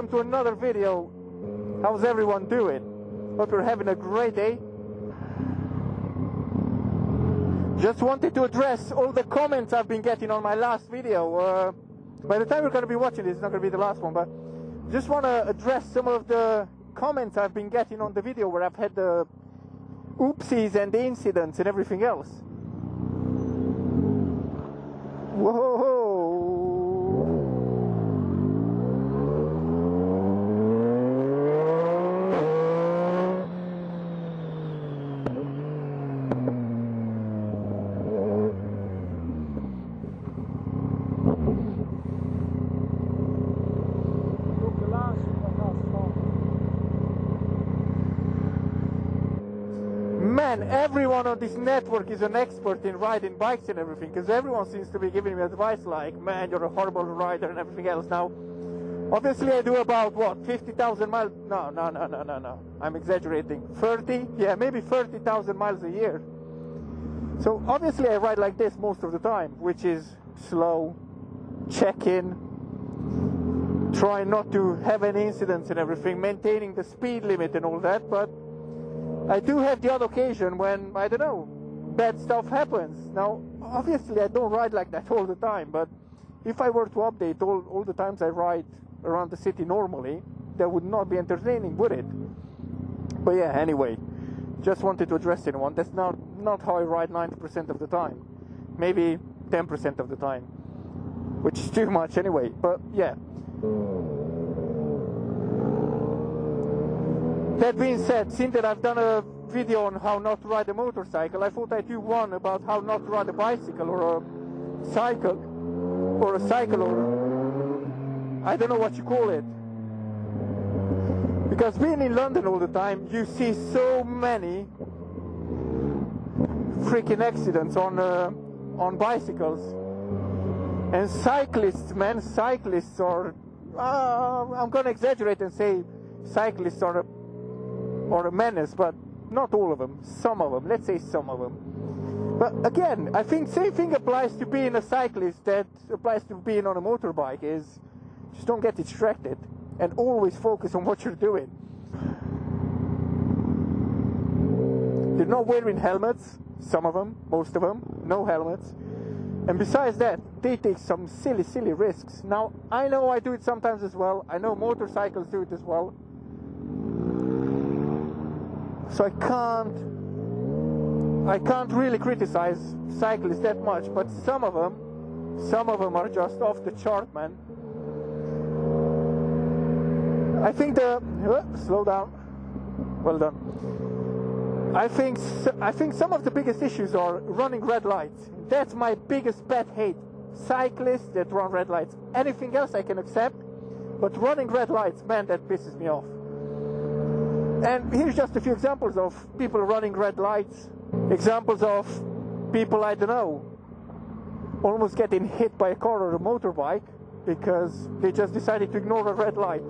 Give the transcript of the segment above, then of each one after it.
welcome to another video. How's everyone doing? Hope you're having a great day. Just wanted to address all the comments I've been getting on my last video. By the time you're going to be watching this, it's not going to be the last one, but just want to address some of the comments I've been getting on the video where I've had the oopsies and the incidents and everything else. Whoa! Man, everyone on this network is an expert in riding bikes and everything, because everyone seems to be giving me advice like, man, you're a horrible rider and everything else. Now, obviously I do about, what, 50,000 miles? No. I'm exaggerating. 30? Yeah, maybe 30,000 miles a year. So, obviously I ride like this most of the time, which is slow, check in, try not to have any incidents and everything, maintaining the speed limit and all that, but I do have the odd occasion when, I don't know, bad stuff happens. Now, obviously I don't ride like that all the time, but if I were to update all the times I ride around the city normally, that would not be entertaining, would it? But yeah, anyway, just wanted to address anyone. That's not how I ride 90% of the time. Maybe 10% of the time, which is too much anyway, but yeah. That being said, since that I've done a video on how not to ride a motorcycle, I thought I'd do one about how not to ride a bicycle or a cycle, or I don't know what you call it. Because being in London all the time, you see so many freaking accidents on bicycles. And cyclists, man, cyclists are, I'm gonna exaggerate and say cyclists are a menace, but not all of them, some of them, let's say some of them. But again, I think same thing applies to being a cyclist that applies to being on a motorbike, is just don't get distracted and always focus on what you're doing. They're not wearing helmets, some of them, most of them, no helmets. And besides that, they take some silly risks. Now, I know I do it sometimes as well, I know motorcycles do it as well. So I can't really criticize cyclists that much, but some of them are just off the chart, man. I think slow down. Well done. I think some of the biggest issues are running red lights. That's my biggest pet hate. Cyclists that run red lights. Anything else I can accept, but running red lights, man, that pisses me off. And here's just a few examples of people running red lights. Examples of people, I don't know, almost getting hit by a car or a motorbike because they just decided to ignore a red light.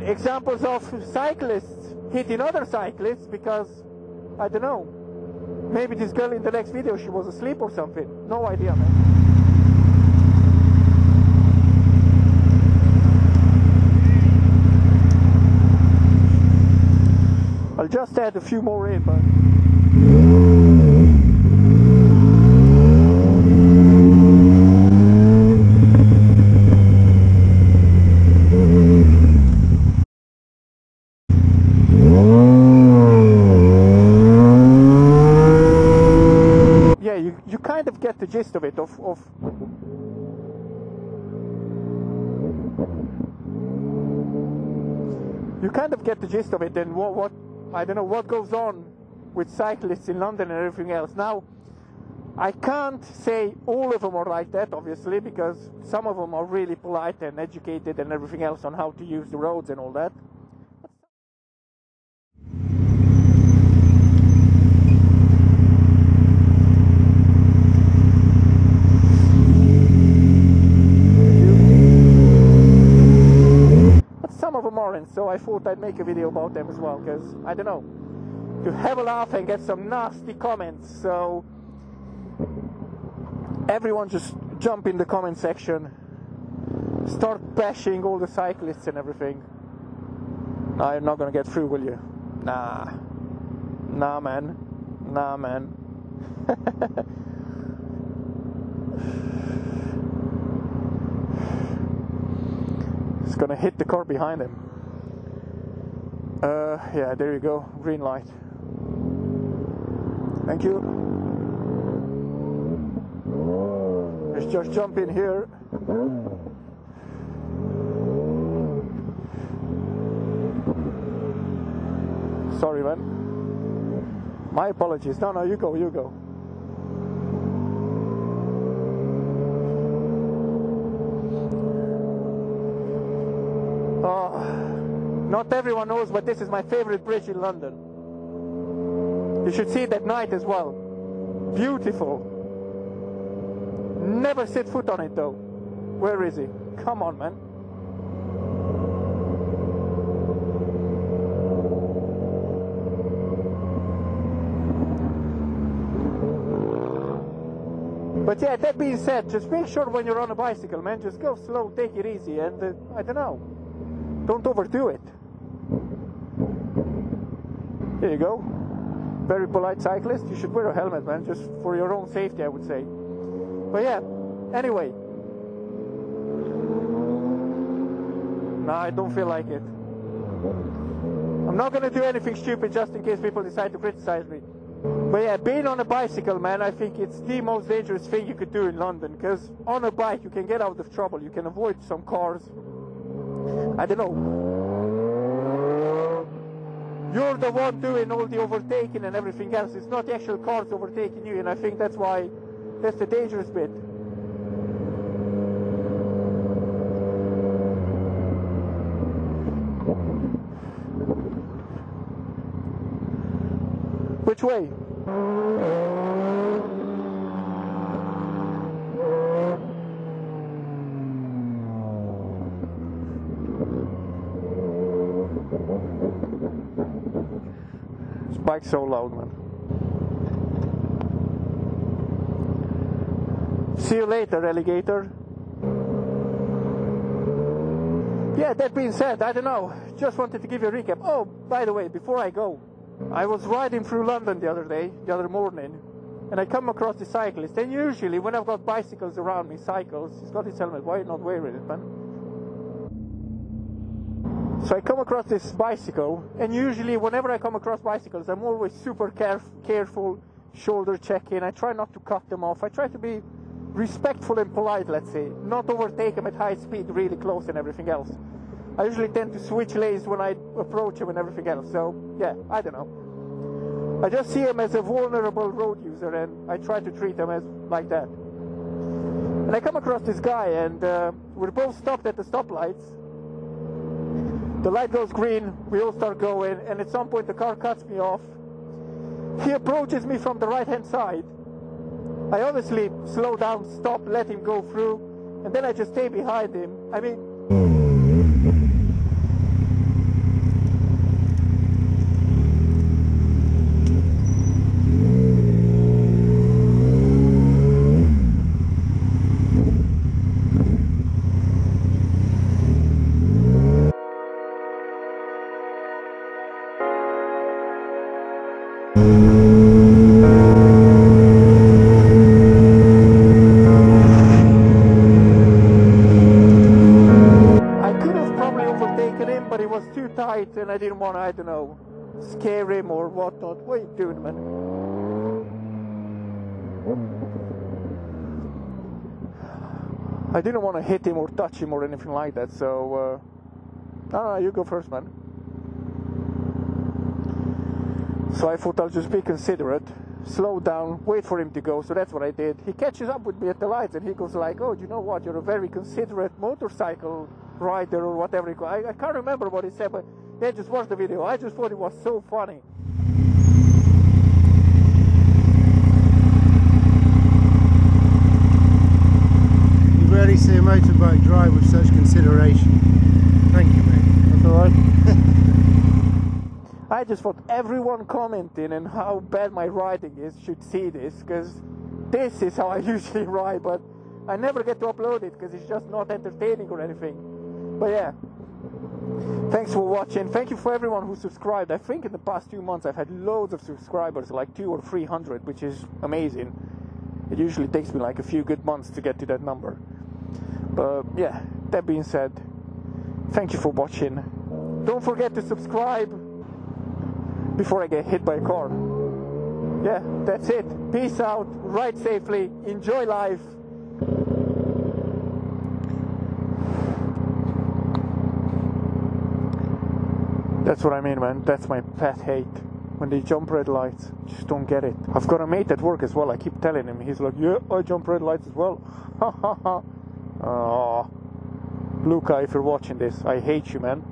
Examples of cyclists hitting other cyclists because, I don't know, maybe this girl in the next video, she was asleep or something. No idea, man. I'll just add a few more in, but the gist of it, you kind of get the gist of it, and what I don't know what goes on with cyclists in London and everything else. Now, I can't say all of them are like that, obviously, because some of them are really polite and educated and everything else on how to use the roads and all that. Some of them aren't, so I thought I'd make a video about them as well, because, I don't know, to have a laugh and get some nasty comments. So everyone just jump in the comment section, start bashing all the cyclists and everything. Nah, you're not gonna get through, will you? Nah man, it's gonna hit the car behind him. Yeah, there you go, green light. Thank you. Let's just jump in here. Sorry, man. My apologies. No, you go. Not everyone knows, but this is my favorite bridge in London. You should see it at night as well. Beautiful. Never set foot on it though. Where is he? Come on, man. But yeah, that being said, just make sure when you're on a bicycle, man, just go slow, take it easy, and I don't know, don't overdo it. Here you go. Very polite cyclist. You should wear a helmet, man, just for your own safety, I would say. But yeah, anyway. No, I don't feel like it. I'm not gonna do anything stupid just in case people decide to criticize me. But yeah, being on a bicycle, man, I think it's the most dangerous thing you could do in London, because on a bike you can get out of trouble, you can avoid some cars. I don't know. You're the one doing all the overtaking and everything else. It's not the actual cars overtaking you, and I think that's why that's the dangerous bit. Which way? This bike's so loud, man. See you later, alligator. Yeah, that being said, I don't know, just wanted to give you a recap. Oh, by the way, before I go, I was riding through London the other morning, and I come across the cyclist, and usually when I've got bicycles around me, he's got his helmet, why are you not wearing it, man? So I come across this bicycle, and usually whenever I come across bicycles, I'm always super careful, shoulder checking, I try not to cut them off, I try to be respectful and polite, let's say, not overtake them at high speed, really close and everything else. I usually tend to switch lanes when I approach him and everything else, so yeah, I don't know. I just see him as a vulnerable road user, and I try to treat him as like that. And I come across this guy, and we're both stopped at the stoplights. The light goes green, we all start going, and at some point the car cuts me off. He approaches me from the right-hand side. I obviously slow down, stop, let him go through, and then I just stay behind him. I mean, and I didn't want to, I don't know, scare him or whatnot. What are you doing, man? I didn't want to hit him or touch him or anything like that, so no, you go first, man. So I thought I'll just be considerate, slow down, wait for him to go, so that's what I did. He catches up with me at the lights and he goes like, oh, you know what, you're a very considerate motorcycle rider or whatever. I can't remember what he said, but then just watch the video. I just thought it was so funny. You rarely see a motorbike drive with such consideration. Thank you, mate. That's alright. I just thought everyone commenting and how bad my riding is should see this, because this is how I usually ride, but I never get to upload it because it's just not entertaining or anything. But yeah, thanks for watching. Thank you for everyone who subscribed. I think in the past 2 months I've had loads of subscribers, like 200 or 300, which is amazing. It usually takes me like a few good months to get to that number. But yeah, that being said, thank you for watching. Don't forget to subscribe before I get hit by a car. Yeah, that's it. Peace out, ride safely, enjoy life. That's what I mean, man. That's my pet hate. When they jump red lights, just don't get it. I've got a mate at work as well. I keep telling him. He's like, yeah, I jump red lights as well. Ha ha ha. Oh, Luca, if you're watching this, I hate you, man.